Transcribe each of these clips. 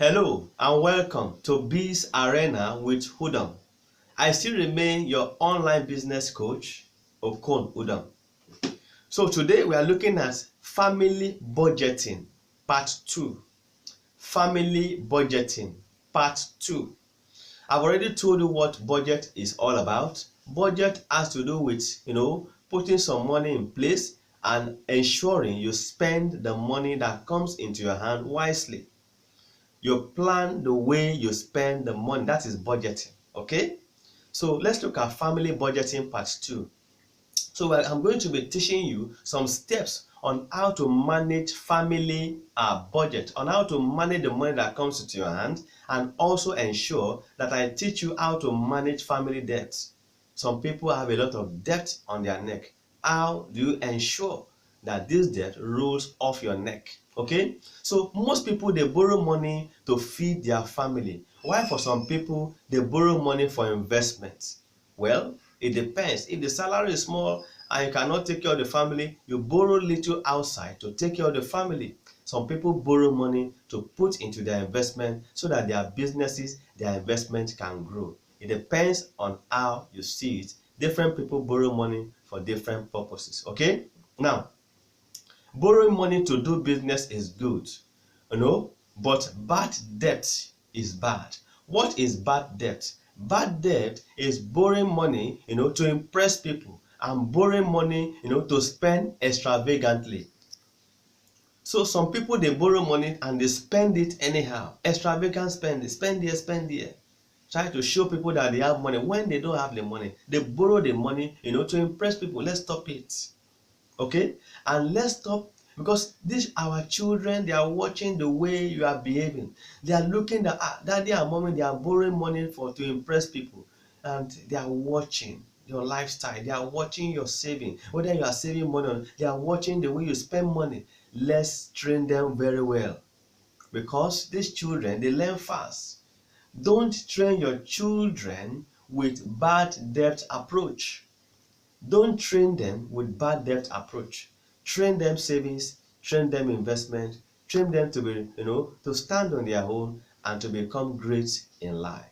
Hello and welcome to Biz Arena with Udom. I still remain your online business coach, Okon Udom. So today we are looking at family budgeting, part 2. Family budgeting, part 2. I've already told you what budget is all about. Budget has to do with, putting some money in place and ensuring you spend the money that comes into your hand wisely. You plan the way you spend the money. That is budgeting. Okay, so let's look at family budgeting part 2. So I'm going to be teaching you some steps on how to manage family budget, on how to manage the money that comes into your hand, and also ensure that I teach you how to manage family debt. Some people have a lot of debt on their neck. How do you ensure that this debt rolls off your neck? Okay, so most people, they borrow money to feed their family, while for some people they borrow money for investment. Well, it depends. If the salary is small and you cannot take care of the family, you borrow little outside to take care of the family. Some people borrow money to put into their investment so that their businesses, their investment can grow. It depends on how you see it. Different people borrow money for different purposes. Okay, now borrowing money to do business is good, but bad debt is bad. What is bad debt? Bad debt is borrowing money, to impress people, and borrowing money, to spend extravagantly. So some people, they borrow money and they spend it anyhow. Extravagant spending, spend here, spend here. Try to show people that they have money when they don't have the money. They borrow the money, to impress people. Let's stop it. Okay, and let's stop, because these our children, they are watching the way you are behaving. They are looking at daddy and mommy, they are borrowing money to impress people, and they are watching your lifestyle. They are watching your saving, whether you are saving money or they are watching the way you spend money. Let's train them very well, because these children, they learn fast. Don't train your children with bad debt approach. Don't train them with bad debt approach. Train them savings, train them investment, train them to be, to stand on their own and to become great in life.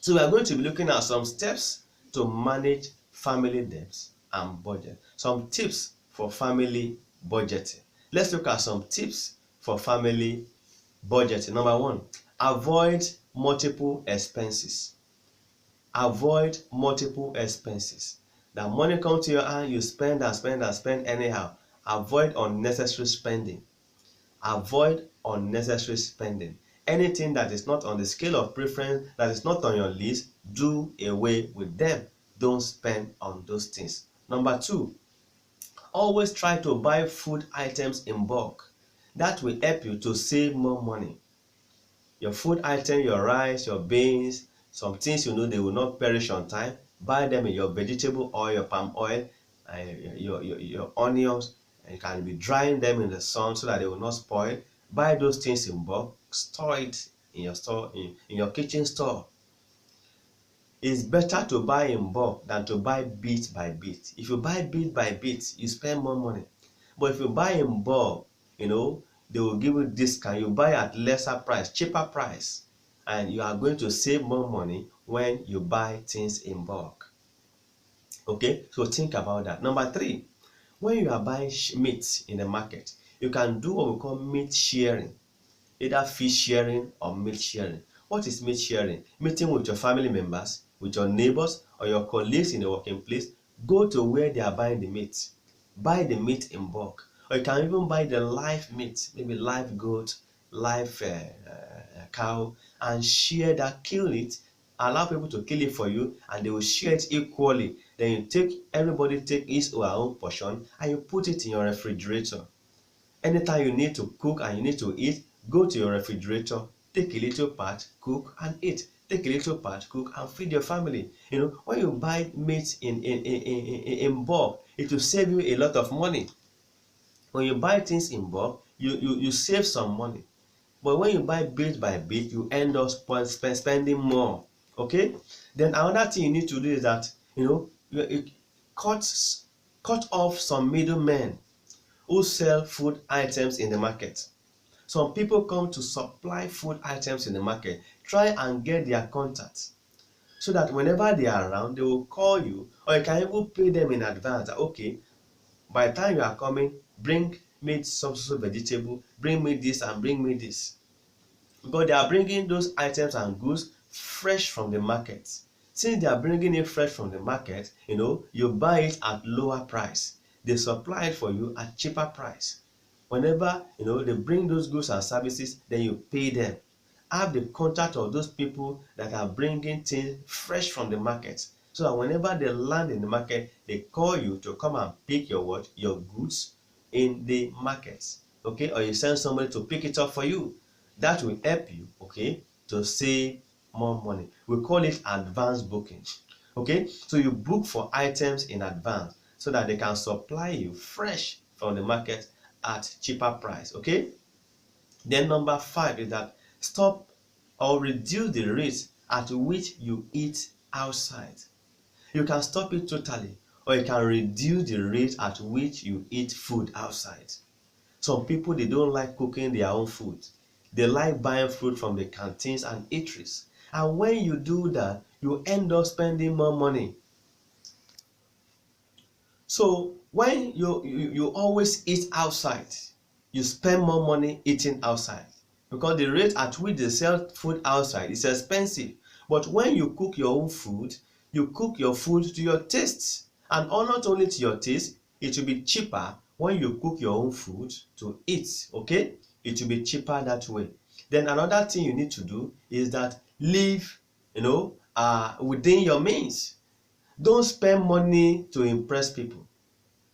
So we are going to be looking at some steps to manage family debts and budget. Some tips for family budgeting. Let's look at some tips for family budgeting. Number 1, avoid multiple expenses. Avoid multiple expenses. That money comes to your hand, you spend and spend and spend anyhow. Avoid unnecessary spending. Avoid unnecessary spending. Anything that is not on the scale of preference, that is not on your list, do away with them. Don't spend on those things. Number 2, always try to buy food items in bulk. That will help you to save more money. Your food item, your rice, your beans, some things they will not perish on time. Buy them in your vegetable oil, your palm oil, your onions, and you can be drying them in the sun so that they will not spoil. Buy those things in bulk, store it in your store, in your kitchen store. It's better to buy in bulk than to buy bit by bit. If you buy bit by bit, you spend more money. But if you buy in bulk, they will give you discount. You buy at lesser price, cheaper price, and you are going to save more money when you buy things in bulk. Okay, so think about that. Number 3, when you are buying meat in the market, you can do what we call meat sharing, either fish sharing or meat sharing. What is meat sharing? Meeting with your family members, with your neighbors or your colleagues in the working place. Go to where they are buying the meat. Buy the meat in bulk. Or you can even buy the live meat, maybe live goat, live cow, and share that, kill it, allow people to kill it for you, and they will share it equally. Then everybody take his or her own portion, and you put it in your refrigerator. Anytime you need to cook and you need to eat, go to your refrigerator, take a little part, cook and eat. Take a little part, cook and feed your family. When you buy meat in bulk, it will save you a lot of money. When you buy things in bulk, you save some money. But when you buy bit by bit, you end up spending more. Okay? Then another thing you need to do is that you cut off some middlemen who sell food items in the market. Some people come to supply food items in the market. Try and get their contacts so that whenever they are around, they will call you, or you can even pay them in advance. Okay, by the time you are coming, bring me some vegetable, bring me this and bring me this. Because they are bringing those items and goods fresh from the market. Since they are bringing it fresh from the market, you buy it at lower price. They supply it for you at cheaper price. Whenever they bring those goods and services, then you pay them. Have the contact of those people that are bringing things fresh from the market, so that whenever they land in the market, they call you to come and pick your goods in the market. Okay, or you send somebody to pick it up for you. That will help you, okay, to save more money. We call it advance booking. Okay, so you book for items in advance so that they can supply you fresh from the market at cheaper price. Okay, then number 5 is that stop or reduce the rate at which you eat outside. You can stop it totally, or you can reduce the rate at which you eat food outside. Some people, they don't like cooking their own food. They like buying food from the canteens and eateries. And when you do that, you end up spending more money. So when you always eat outside, you spend more money eating outside, because the rate at which they sell food outside is expensive. But when you cook your own food, you cook your food to your tastes, and not only to your taste, it will be cheaper when you cook your own food to eat. Okay, it will be cheaper that way. Then another thing you need to do is that live within your means. Don't spend money to impress people.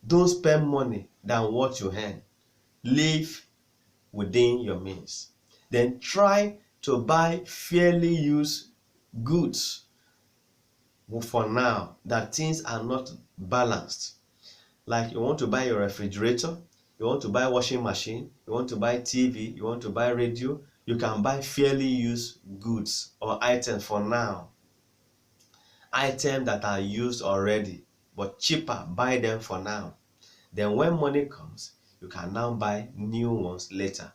Don't spend money than what you earn. Live within your means. Then try to buy fairly used goods for now that things are not balanced. Like you want to buy your refrigerator, you want to buy washing machine, you want to buy TV, you want to buy radio, you can buy fairly used goods or items for now. Items that are used already but cheaper, buy them for now. Then when money comes, you can now buy new ones later.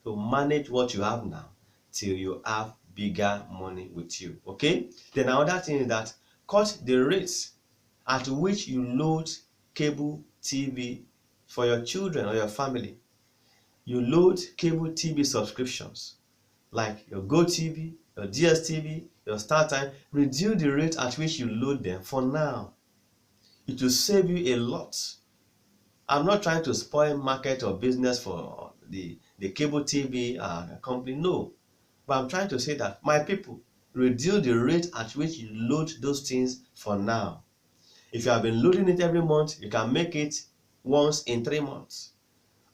So manage what you have now till you have bigger money with you. Okay, then another thing is that cut the rates at which you load cable TV for your children or your family. You load cable TV subscriptions like your GoTV, your DSTV, your StarTime. Reduce the rate at which you load them for now. It will save you a lot. I'm not trying to spoil market or business for the cable TV company, no. But I'm trying to say that, my people, reduce the rate at which you load those things for now. If you have been loading it every month, you can make it once in 3 months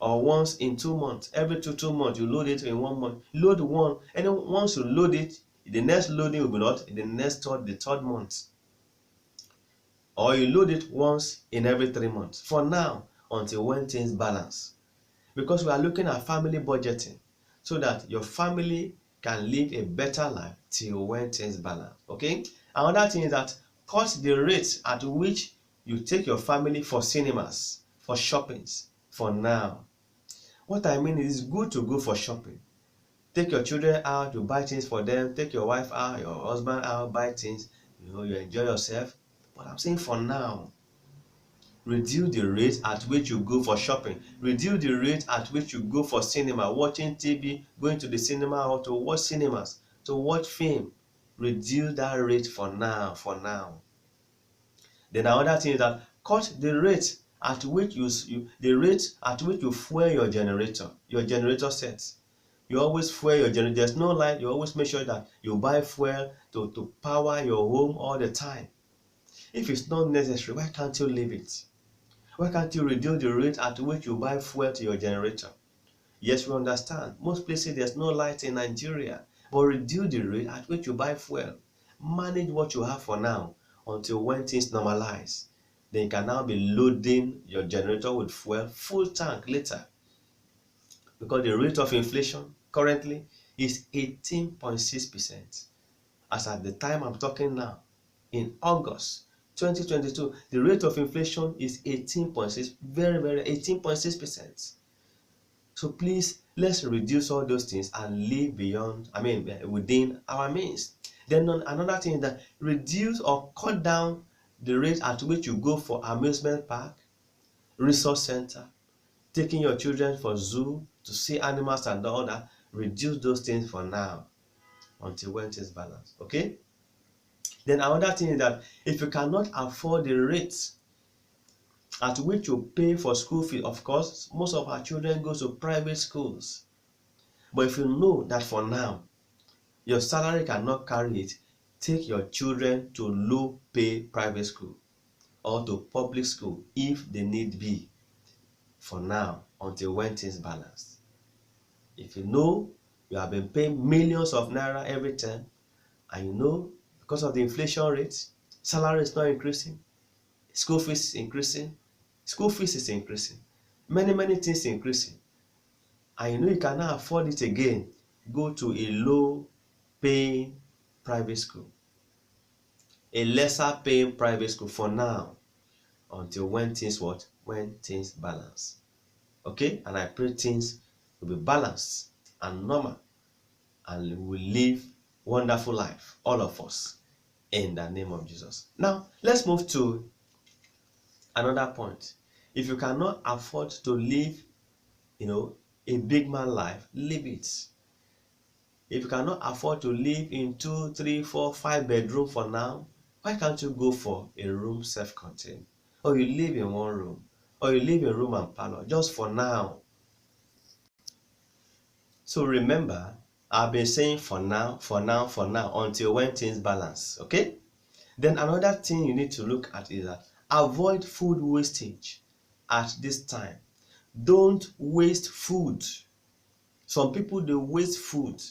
or once in 2 months. Every two months, you load it in 1 month. Load one, and then once you load it, the next loading will be not in the third month. Or you load it once in every 3 months. For now, until when things balance. Because we are looking at family budgeting so that your family can live a better life till when things balance. Okay? Another thing is that cut the rate at which you take your family for cinemas, for shoppings, for now. What I mean is, it's good to go for shopping. Take your children out, you buy things for them. Take your wife out, your husband out, buy things. You enjoy yourself. But I'm saying for now, reduce the rate at which you go for shopping. Reduce the rate at which you go for cinema, watching TV, going to the cinema or to watch cinemas, to watch film. Reduce that rate for now. Then another thing is that cut the rate at which you fuel your generator sets. You always fuel your generator. There's no light. You always make sure that you buy fuel to power your home all the time. If it's not necessary, why can't you leave it? Why can't you reduce the rate at which you buy fuel to your generator? Yes, we understand. Most places there's no light in Nigeria, but reduce the rate at which you buy fuel. Manage what you have for now until when things normalize. Then you can now be loading your generator with fuel full tank later. Because the rate of inflation currently is 18.6%. As at the time I'm talking now, in August 2022, the rate of inflation is 18.6, very 18.6%. So please let's reduce all those things and live within our means. Then another thing is that reduce or cut down the rate at which you go for amusement park, resource center, taking your children for zoo to see animals and all that. Reduce those things for now until when things balance. Okay? Then another thing is that if you cannot afford the rate at which you pay for school fees, of course, most of our children go to private schools. But if you know that for now, your salary cannot carry it, take your children to low pay private school or to public school if they need be for now until when things balance. If you know you have been paying millions of naira every term and you know because of the inflation rate, salary is not increasing, school fees is increasing, many things increasing, and you know you cannot afford it again, go to a low paying private school, a lesser paying private school for now until when things balance. Okay, and I pray things will be balanced and normal and we will live wonderful life, all of us, in the name of Jesus. Now let's move to another point. If you cannot afford to live a big man life, leave it. If you cannot afford to live in 2, 3, 4, 5 bedroom for now, why can't you go for a room self-contained? Or you live in one room, or you live in room and parlor, just for now. So remember, I've been saying for now, until when things balance, okay? Then another thing you need to look at is that avoid food wastage at this time. Don't waste food. Some people, they waste food.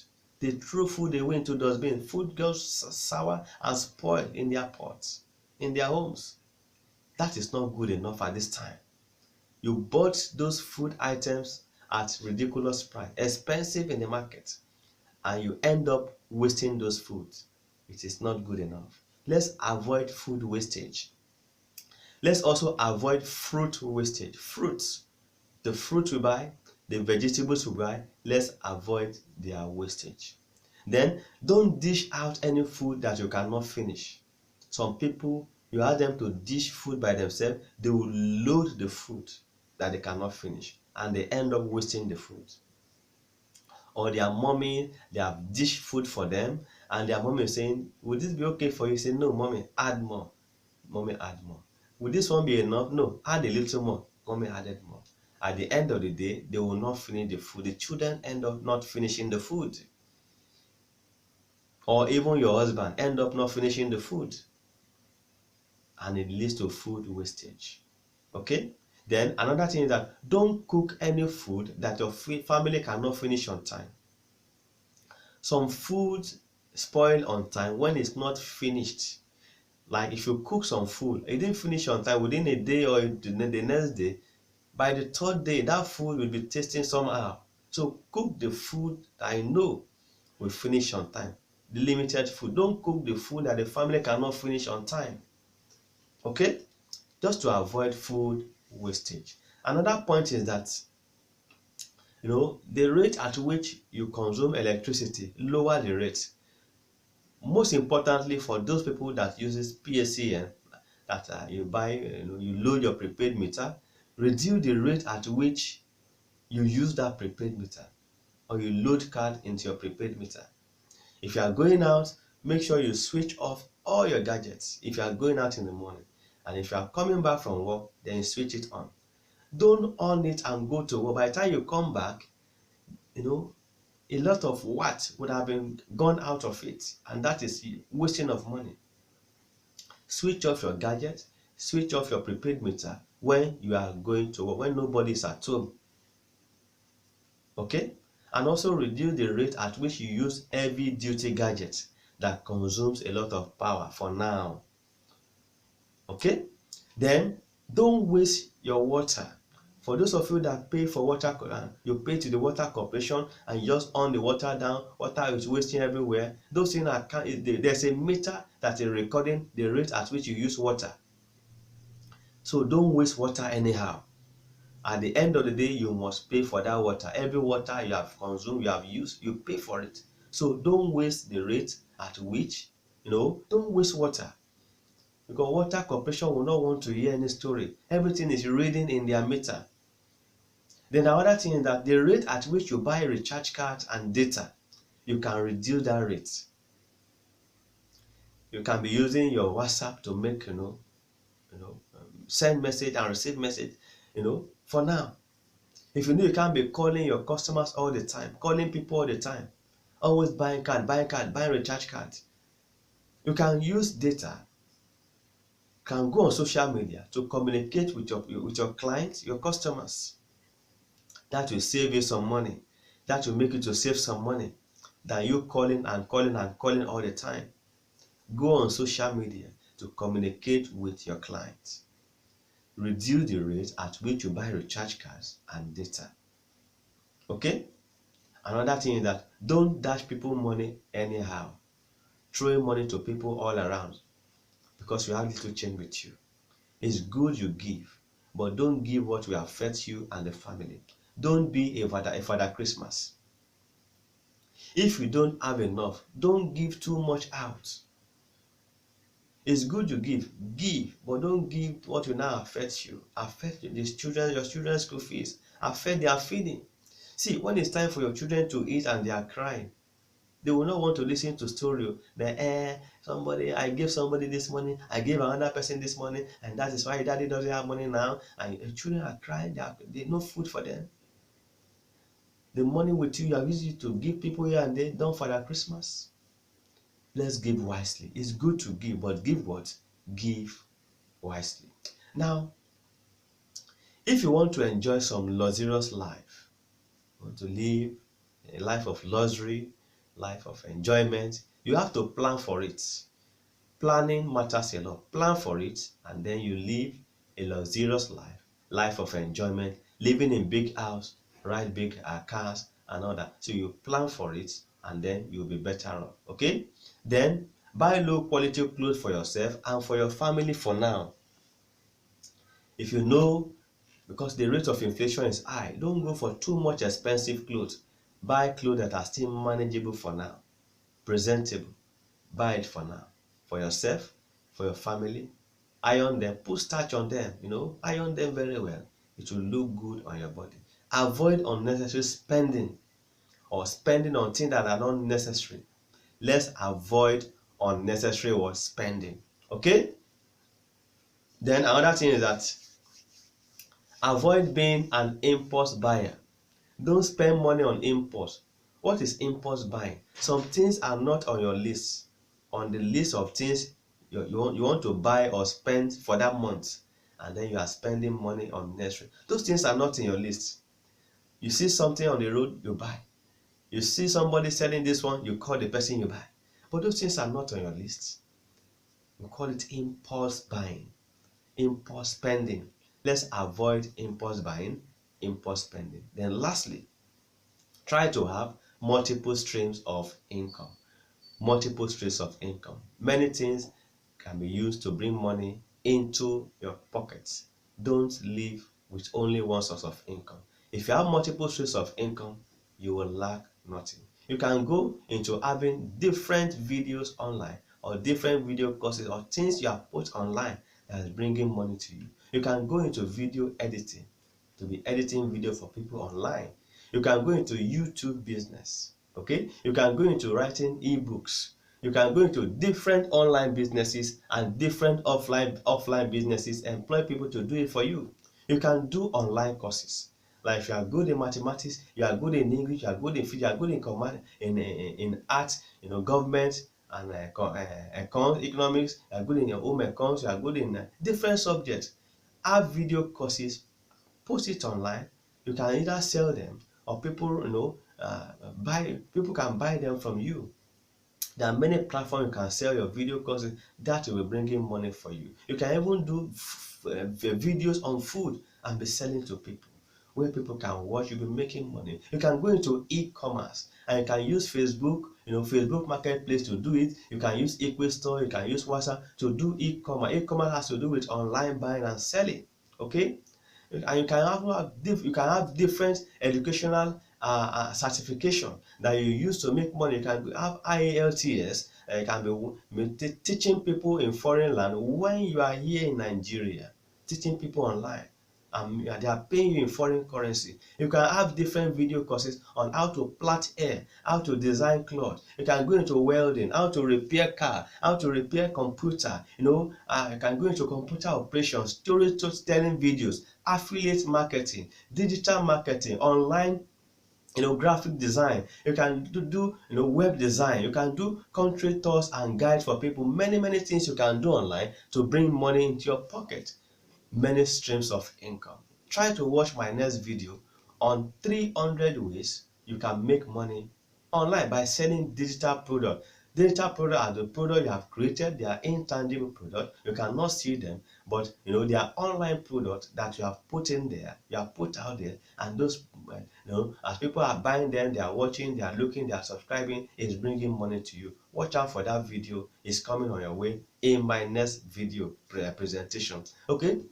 They throw food away into dustbin. Food goes sour and spoiled in their pots, in their homes. That is not good enough at this time. You bought those food items at ridiculous price, expensive in the market, and you end up wasting those foods. It is not good enough. Let's avoid food wastage. Let's also avoid fruit wastage. Fruits, the fruit we buy, the vegetables we buy, let's avoid their wastage. Then don't dish out any food that you cannot finish. Some people, you ask them to dish food by themselves, they will load the food that they cannot finish and they end up wasting the food. Or their mommy, they have dished food for them and their mommy is saying, would this be okay for you? Say, no, mommy, add more. Mommy, add more. Would this one be enough? No, add a little more. Mommy added more. At the end of the day, they will not finish the food. The children end up not finishing the food. Or even your husband end up not finishing the food. And it leads to food wastage. Okay? Then another thing is that don't cook any food that your family cannot finish on time. Some food spoil on time when it's not finished. Like if you cook some food, it didn't finish on time within a day or the next day, by the third day, that food will be tasting somehow. So cook the food that I know will finish on time. The limited food. Don't cook the food that the family cannot finish on time. Okay? Just to avoid food wastage. Another point is that, the rate at which you consume electricity, lower the rate. Most importantly, for those people that uses PSCN, that you buy, you load your prepaid meter, reduce the rate at which you use that prepaid meter or you load card into your prepaid meter. If you are going out, make sure you switch off all your gadgets if you are going out in the morning. And if you are coming back from work, then you switch it on. Don't on it and go to work. By the time you come back, a lot of watt would have been gone out of it, and that is wasting of money. Switch off your gadget, switch off your prepaid meter when you are going to work, when nobody is at home. Okay? And also reduce the rate at which you use heavy duty gadgets that consumes a lot of power for now. Okay? Then don't waste your water. For those of you that pay for water, you pay to the water corporation and you just on the water down, water is wasting everywhere. Those things there's a meter that is recording the rate at which you use water. So don't waste water anyhow. At the end of the day, you must pay for that water. Every water you have consumed, you have used, you pay for it. So don't waste the rate at which, don't waste water. Because water corporation will not want to hear any story. Everything is reading in their meter. Then another thing is that the rate at which you buy recharge cards and data, you can reduce that rate. You can be using your WhatsApp to make, send message and receive message, for now. If you know you can't be calling your customers all the time, calling people all the time, always buying recharge card, you can use data, can go on social media to communicate with your clients, your customers. That will save you some money. That will make you to save some money than you calling and calling and calling all the time. Go on social media to communicate with your clients. Reduce the rate at which you buy recharge cards and data. Okay? Another thing is that don't dash people money anyhow. Throw money to people all around because you have little change with you. It's good you give, but don't give what will affect you and the family. Don't be a Father Christmas. If you don't have enough, don't give too much out. It's good you give, but don't give what will now affect you, affect your children's school fees, affect their feeding. See, when it's time for your children to eat and they are crying, they will not want to listen to story that I gave somebody this money, I gave another person this money, and that is why daddy doesn't have money now, and the children are crying, there's no food for them. The money with you have used it to give people here and there, done for their Christmas. Let's give wisely. It's good to give, but give what? Give wisely. Now, if you want to enjoy some luxurious life, you want to live a life of luxury, life of enjoyment, you have to plan for it. Planning matters a lot. Plan for it, and then you live a luxurious life of enjoyment, living in big house, ride big cars and all that. So you plan for it, and then you'll be better off. Okay? Then buy low quality clothes for yourself and for your family for now. If you know, because the rate of inflation is high, don't go for too much expensive clothes. Buy clothes that are still manageable for now, presentable. Buy it for now, for yourself, for your family. Iron them, put starch on them, iron them very well. It will look good on your body. Avoid unnecessary spending or spending on things that are not necessary. Let's avoid unnecessary spending. Okay? Then another thing is that avoid being an impulse buyer. Don't spend money on impulse. What is impulse buying? Some things are not on your list, on the list of things you want to buy or spend for that month, and then you are spending money unnecessary. Those things are not in your list. You see something on the road, you buy. You see somebody selling this one, you call the person, you buy. But those things are not on your list. We call it impulse buying, impulse spending. Let's avoid impulse buying, impulse spending. Then lastly, try to have multiple streams of income. Multiple streams of income. Many things can be used to bring money into your pockets. Don't live with only one source of income. If you have multiple streams of income, you will lack nothing. You can go into having different videos online or different video courses or things you have put online that is bringing money to you. You can go into video editing to be editing video for people online. You can go into YouTube business. Okay, you can go into writing ebooks. You can go into different online businesses and different offline businesses, employ people to do it for you. You can do online courses. Like if you are good in mathematics, you are good in English, you are good in physics, you are good in command, in art, government and economics, you are good in your home econs, you are good in different subjects. Have video courses, post it online. You can either sell them or people, people can buy them from you. There are many platforms you can sell your video courses that will be bringing money for you. You can even do videos on food and be selling to people where people can watch. You'll be making money. You can go into e-commerce and you can use Facebook, Facebook Marketplace to do it. You can use Equistore, you can use WhatsApp to do e-commerce. E-commerce has to do with online buying and selling. Okay? And you can you can have different educational certification that you use to make money. You can have IELTS. You can be teaching people in foreign land when you are here in Nigeria, teaching people online. They are paying you in foreign currency. You can have different video courses on how to plait hair, how to design cloth. You can go into welding, how to repair car, how to repair computer. You can go into computer operations, storytelling videos, affiliate marketing, digital marketing, online graphic design. You can do web design. You can do country tours and guides for people. Many things you can do online to bring money into your pocket. Many streams of income. Try to watch my next video on 300 ways you can make money online by selling digital products. Digital products are the product you have created. They are intangible products. You cannot see them, but they are online products that you have put in there, you have put out there, and those as people are buying them, they are watching, they are looking, they are subscribing, it's bringing money to you. Watch out for that video. It's coming on your way in my next video presentation. Okay.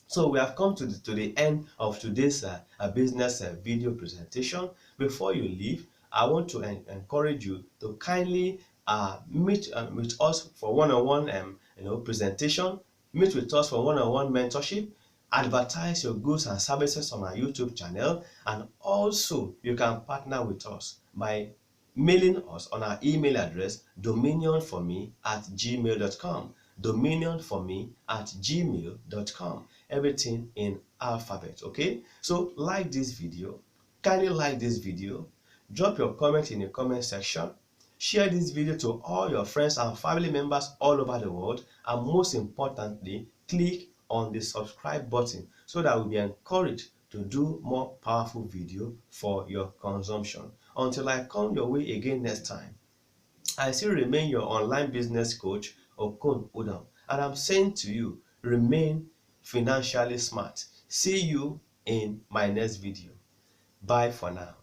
So we have come to the end of today's business video presentation. Before you leave, I want to encourage you to kindly meet with us for one-on-one presentation, meet with us for one-on-one mentorship, advertise your goods and services on our YouTube channel, and also you can partner with us by mailing us on our email address dominionforme@gmail.com, dominionforme@gmail.com. Everything in alphabet. Okay, so like this video, kindly like this video, drop your comment in the comment section, share this video to all your friends and family members all over the world, and most importantly, click on the subscribe button so that we'll be encouraged to do more powerful video for your consumption. Until I come your way again next time, I still remain your online business coach, Okon Udam, and I'm saying to you, remain financially smart. See you in my next video. Bye for now.